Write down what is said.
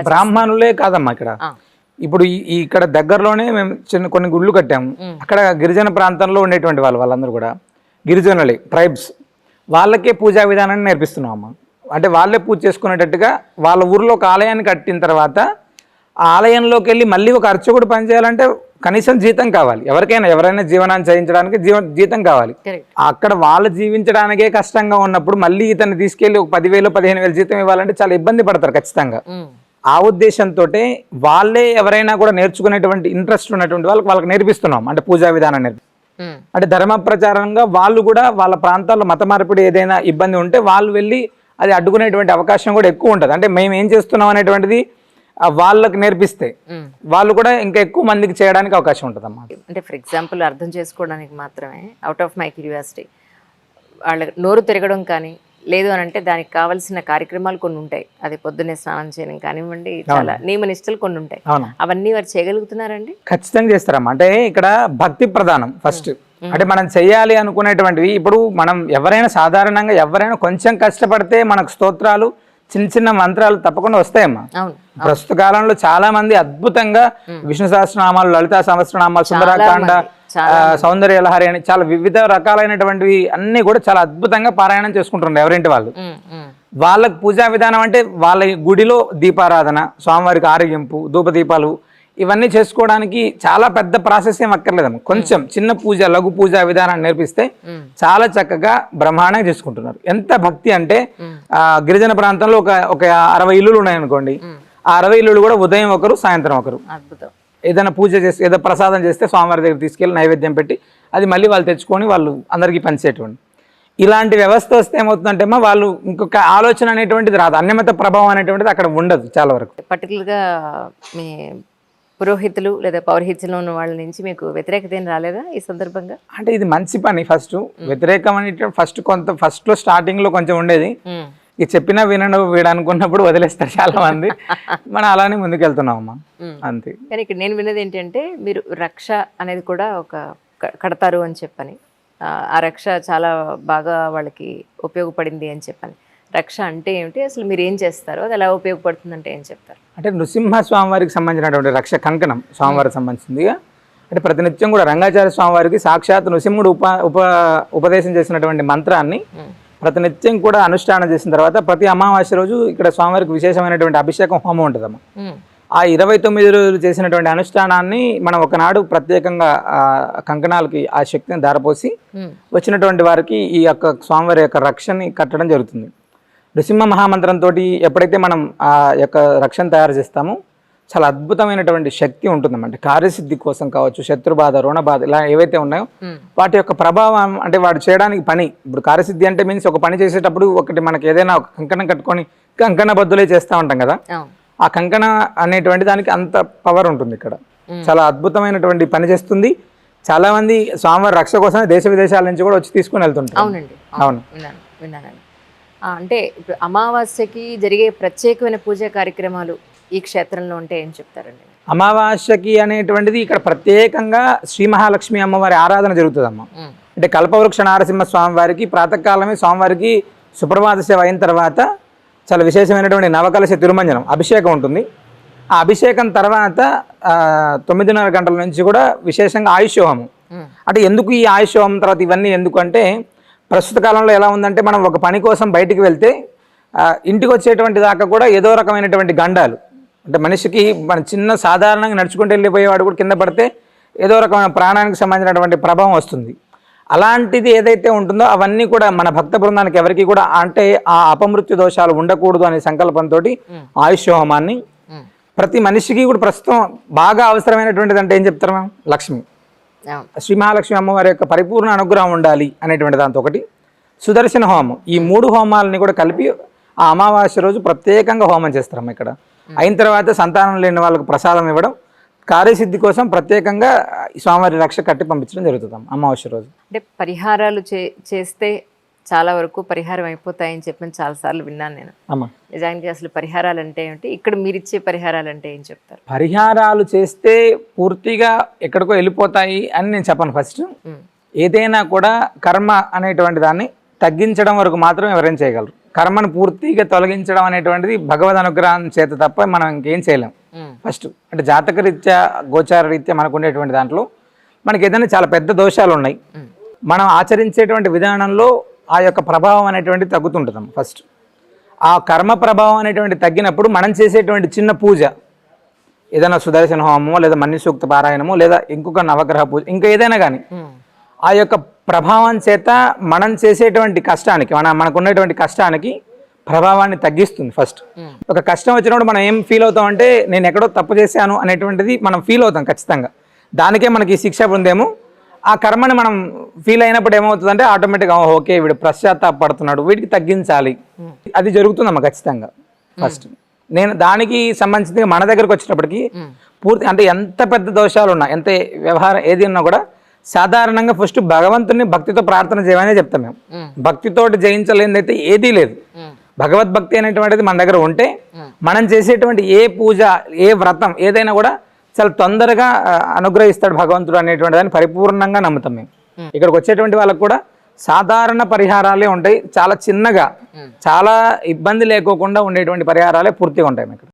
బ్రాహ్మణులే కాదమ్మా ఇక్కడ. ఇప్పుడు ఇక్కడ దగ్గరలోనే మేము కొన్ని గుళ్ళు కట్టాము. అక్కడ గిరిజన ప్రాంతంలో ఉండేటువంటి వాళ్ళందరూ కూడా గిరిజనులే, ట్రైబ్స్, వాళ్ళకే పూజా విధానాన్ని నేర్పిస్తున్నాం అమ్మ. అంటే వాళ్ళే పూజ చేసుకునేటట్టుగా వాళ్ళ ఊర్లో ఒక ఆలయాన్ని కట్టిన తర్వాత ఆ ఆలయంలోకి వెళ్ళి మళ్ళీ ఒక అర్చకుడు పనిచేయాలంటే కనీసం జీతం కావాలి. ఎవరైనా జీవనాన్ని చేయించడానికి జీతం కావాలి. అక్కడ వాళ్ళు జీవించడానికే కష్టంగా ఉన్నప్పుడు మళ్ళీ ఇతన్ని తీసుకెళ్లి ఒక 10,000 15,000 జీతం ఇవ్వాలంటే చాలా ఇబ్బంది పడతారు ఖచ్చితంగా. ఆ ఉద్దేశంతో వాళ్ళే ఎవరైనా కూడా నేర్చుకునేటువంటి ఇంట్రెస్ట్ ఉన్నటువంటి వాళ్ళకి నేర్పిస్తున్నాం. అంటే పూజా విధానం అంటే ధర్మ ప్రచారంగా వాళ్ళు కూడా వాళ్ళ ప్రాంతాల్లో మత మార్పిడి ఏదైనా ఇబ్బంది ఉంటే వాళ్ళు వెళ్ళి అది అడ్డుకునేటువంటి అవకాశం కూడా ఎక్కువ ఉంటుంది. అంటే మేము ఏం చేస్తున్నాం అనేటువంటిది వాళ్ళకి నేర్పిస్తే వాళ్ళు కూడా ఇంకా ఎక్కువ మందికి చేయడానికి అవకాశం ఉంటుంది అమ్మా. అంటే ఫర్ ఎగ్జాంపుల్ అర్థం చేసుకోవడానికి మాత్రమే, అవుట్ ఆఫ్ మై క్యూరియాసిటీ, వాళ్ళ నోరు తిరగడం కానీ లేదు అని అంటే దానికి కావాల్సిన కార్యక్రమాలు కొన్ని ఉంటాయి. అది పొద్దున్నే స్నానం చేయడం కానివ్వండి, చాలా నియమ నిష్టలు కొన్ని ఉంటాయి. అవన్నీ వారు చేయగలుగుతున్నారండి? ఖచ్చితంగా చేస్తారమ్మా. అంటే ఇక్కడ భక్తి ప్రధానం ఫస్ట్. అంటే మనం చెయ్యాలి అనుకునేటువంటివి, ఇప్పుడు మనం సాధారణంగా ఎవరైనా కొంచెం కష్టపడితే మనకు స్తోత్రాలు, చిన్న చిన్న మంత్రాలు తప్పకుండా వస్తాయమ్మా. ప్రస్తుత కాలంలో చాలా మంది అద్భుతంగా విష్ణు సహస్రనామాలు, లలితా సహస్రనామాలు, సుందరాకాండ, సౌందర్యలహరి అని చాలా వివిధ రకాలైనటువంటివి అన్ని కూడా చాలా అద్భుతంగా పారాయణం చేసుకుంటున్నారు ఎవరింటి వాళ్ళు. వాళ్ళకి పూజా విధానం అంటే వాళ్ళ గుడిలో దీపారాధన, స్వామివారికి ఆరగింపు, ధూపదీపాలు ఇవన్నీ చేసుకోవడానికి చాలా పెద్ద ప్రాసెస్ ఏం అక్కర్లేదమ్మా. కొంచెం చిన్న పూజ, లఘు పూజా విధానాన్ని నేర్పిస్తే చాలా చక్కగా బ్రహ్మాండంగా చేసుకుంటున్నారు. ఎంత భక్తి అంటే గిరిజన ప్రాంతంలో ఒక 60 ఇల్లులు ఉన్నాయనుకోండి. ఆ 60 ఇల్లులు కూడా ఉదయం ఒకరు, సాయంత్రం ఒకరు ఏదైనా పూజ చేస్తే, ఏదో ప్రసాదం చేస్తే స్వామివారి దగ్గర తీసుకెళ్ళి నైవేద్యం పెట్టి అది మళ్ళీ వాళ్ళు తెచ్చుకొని వాళ్ళు అందరికీ పంచేటువంటి ఇలాంటి వ్యవస్థ వస్తే ఏమవుతుందంటే వాళ్ళు ఇంకొక ఆలోచన అనేటువంటిది రాదు. అన్యమత ప్రభావం అనేటువంటిది అక్కడ ఉండదు చాలా వరకు. పర్టికులర్గా మీ పురోహితులు లేదా పౌరహిత్యంలో ఉన్న వాళ్ళ నుంచి మీకు వ్యతిరేకత ఏం రాలేదా ఈ సందర్భంగా? అంటే ఇది మంచి పని. వ్యతిరేకం అంటే ఫస్ట్లో స్టార్టింగ్ లో కొంచెం ఉండేది. ఇది చెప్పినా వీడు అనుకున్నప్పుడు వదిలేస్తారు చాలా మంది. మనం అలానే ముందుకెళ్తున్నాం అమ్మా, అంతే. కానీ ఇక్కడ నేను విన్నది ఏంటంటే మీరు రక్ష అనేది కూడా ఒక కడతారు అని చెప్పని, ఆ రక్ష చాలా బాగా వాళ్ళకి ఉపయోగపడింది అని చెప్పని. రక్ష అంటే ఏమిటి, అసలు మీరు ఏం చేస్తారో అది ఎలా ఉపయోగపడుతుంది అంటే ఏం చెప్తారు? అంటే నృసింహ స్వామివారికి సంబంధించినటువంటి రక్ష కంకణం స్వామివారికి సంబంధించింది. అంటే ప్రతినిత్యం కూడా రంగాచార్య స్వామివారికి సాక్షాత్ నృసింహుడు ఉపదేశం చేసినటువంటి మంత్రాన్ని ప్రతినిత్యం కూడా అనుష్ఠానం చేసిన తర్వాత ప్రతి అమావాస్య రోజు ఇక్కడ స్వామివారికి విశేషమైనటువంటి అభిషేకం హోమం ఉంటుందమ్మా. ఆ 29 రోజులు చేసినటువంటి అనుష్ఠానాన్ని మనం ఒకనాడు ప్రత్యేకంగా కంకణాలకి ఆ శక్తిని ధారపోసి వచ్చినటువంటి వారికి ఈ యొక్క స్వామివారి యొక్క రక్షని కట్టడం జరుగుతుంది. నృసింహ మహామంత్రంతో ఎప్పుడైతే మనం ఆ యొక్క రక్షణ తయారు చేస్తామో చాలా అద్భుతమైనటువంటి శక్తి ఉంటుందన్నమాట. కార్యసిద్ధి కోసం కావచ్చు, శత్రుబాధ, రుణబాధ ఇలా ఏవైతే ఉన్నాయో వాటి యొక్క ప్రభావం, అంటే వాడు చేయడానికి పని. ఇప్పుడు కార్యసిద్ధి అంటే మీన్స్ ఒక పని చేసేటప్పుడు ఒకటి మనకి ఏదైనా ఒక కంకణం కట్టుకొని కంకణ బద్దులే చేస్తూ ఉంటాం కదా, ఆ కంకణ అనేటువంటి దానికి అంత పవర్ ఉంటుంది. ఇక్కడ చాలా అద్భుతమైనటువంటి పని చేస్తుంది. చాలా మంది స్వామివారి రక్ష కోసం దేశ విదేశాల నుంచి కూడా వచ్చి తీసుకుని వెళ్తుంటారు. అవునండి, అవును, విన్నానండి. అంటే ఇప్పుడు అమావాస్యకి జరిగే ప్రత్యేకమైన పూజా కార్యక్రమాలు ఈ క్షేత్రంలో ఉంటే ఏం చెప్తారండి? అమావాస్యకి అనేటువంటిది ఇక్కడ ప్రత్యేకంగా శ్రీ మహాలక్ష్మి అమ్మవారి ఆరాధన జరుగుతుందమ్మా. అంటే కల్పవృక్ష నారసింహ స్వామివారికి ప్రాతకాలమే స్వామివారికి సుప్రభాత సేవ అయిన తర్వాత చాలా విశేషమైనటువంటి నవకలశ తిరుమంజనం అభిషేకం ఉంటుంది. ఆ అభిషేకం తర్వాత 9:30 గంటల నుంచి కూడా విశేషంగా ఆయుష్ హోమం. అంటే ఎందుకు ఈ ఆయుష్ హోమం తర్వాత ఇవన్నీ ఎందుకు అంటే, ప్రస్తుత కాలంలో ఎలా ఉందంటే మనం ఒక పని కోసం బయటికి వెళ్తే ఇంటికి వచ్చేటువంటి దాకా కూడా ఏదో రకమైనటువంటి గండాలు, అంటే మనిషికి మన చిన్న సాధారణంగా నడుచుకుంటూ వెళ్ళిపోయేవాడు కూడా కింద పడితే ఏదో రకమైన ప్రాణానికి సంబంధించినటువంటి ప్రభావం వస్తుంది. అలాంటిది ఏదైతే ఉంటుందో అవన్నీ కూడా మన భక్త బృందానికి ఎవరికి కూడా అంటే ఆ అపమృత్యు దోషాలు ఉండకూడదు అనే సంకల్పంతో ఆయుష్ హోమాన్ని ప్రతి మనిషికి కూడా ప్రస్తుతం బాగా అవసరమైనటువంటిది అంటే ఏం చెప్తారు మేము? లక్ష్మి, శ్రీ మహాలక్ష్మి అమ్మవారి యొక్క పరిపూర్ణ అనుగ్రహం ఉండాలి అనేటువంటి దాంతో ఒకటి సుదర్శన హోమం. ఈ 3 హోమాలని కూడా కలిపి ఆ అమావాస్య రోజు ప్రత్యేకంగా హోమం చేస్తారమ్మ. ఇక్కడ అయిన తర్వాత సంతానం లేని వాళ్ళకు ప్రసాదం ఇవ్వడం, కార్యసిద్ధి కోసం ప్రత్యేకంగా స్వామివారి రక్ష కట్టి పంపించడం జరుగుతుంది అమావాస్య రోజు. అంటే పరిహారాలు చేస్తే చాలా వరకు పరిహారం అయిపోతాయని చెప్పి చాలాసార్లు విన్నాను నేను. నిజానికి అసలు పరిహారాలు అంటే ఏమిటి, ఇక్కడ మీరు ఇచ్చే పరిహారాలు అంటే ఏం చెప్తారు? పరిహారాలు చేస్తే పూర్తిగా ఎక్కడికో వెళ్ళిపోతాయి అని నేను చెప్పను. ఫస్ట్ ఏదైనా కూడా కర్మ అనేటువంటి దాన్ని తగ్గించడం వరకు మాత్రం ఎవరైనా చేయగలరు. కర్మను పూర్తిగా తొలగించడం అనేటువంటిది భగవద్ అనుగ్రహం చేత తప్ప మనం ఇంకేం చేయలేం. ఫస్ట్ అంటే జాతక రీత్యా గోచార రీత్యా మనకు ఉండేటువంటి దాంట్లో మనకి ఏదైనా చాలా పెద్ద దోషాలు ఉన్నాయి, మనం ఆచరించేటువంటి విధానంలో ఆ యొక్క ప్రభావం అనేటువంటిది తగ్గుతుంటుందాం. ఫస్ట్ ఆ కర్మ ప్రభావం అనేటువంటి తగ్గినప్పుడు మనం చేసేటువంటి చిన్న పూజ, ఏదైనా సుదర్శన హోమమో లేదా మన్యసూక్త పారాయణమో లేదా ఇంకొక నవగ్రహ పూజ ఇంకా ఏదైనా కానీ ఆ యొక్క ప్రభావం చేత మనం చేసేటువంటి కష్టానికి మనకు ఉన్నటువంటి కష్టానికి ప్రభావాన్ని తగ్గిస్తుంది. ఫస్ట్ ఒక కష్టం వచ్చినప్పుడు మనం ఏం ఫీల్ అవుతాం అంటే నేను ఎక్కడో తప్పు చేశాను అనేటువంటిది మనం ఫీల్ అవుతాం ఖచ్చితంగా. దానికే మనకి శిక్ష పొందేమో ఆ కర్మని మనం ఫీల్ అయినప్పుడు ఏమవుతుందంటే ఆటోమేటిక్గా ఓకే వీడు పశ్చాత్తాపడుతున్నాడు, వీడికి తగ్గించాలి, అది జరుగుతుందమ్మా ఖచ్చితంగా. ఫస్ట్ నేను దానికి సంబంధించి మన దగ్గరకు వచ్చేటప్పటికి పూర్తి అంటే ఎంత పెద్ద దోషాలు ఉన్నా ఎంత వ్యవహారం ఏది ఉన్నా కూడా సాధారణంగా ఫస్ట్ భగవంతుని భక్తితో ప్రార్థన చేయమనే చెప్తాం మేము. భక్తితోటి జయించలేనిదైతే ఏదీ లేదు. భగవద్భక్తి అనేటువంటిది మన దగ్గర ఉంటే మనం చేసేటువంటి ఏ పూజ ఏ వ్రతం ఏదైనా కూడా చాలా తొందరగా అనుగ్రహిస్తాడు భగవంతుడు అనేటువంటి దాన్ని పరిపూర్ణంగా నమ్ముతాం మేము. ఇక్కడికి వచ్చేటువంటి వాళ్ళకు కూడా సాధారణ పరిహారాలే ఉంటాయి, చాలా చిన్నగా చాలా ఇబ్బంది లేకోకుండా ఉండేటువంటి పరిహారాలే పూర్తిగా ఉంటాయి ఇక్కడ.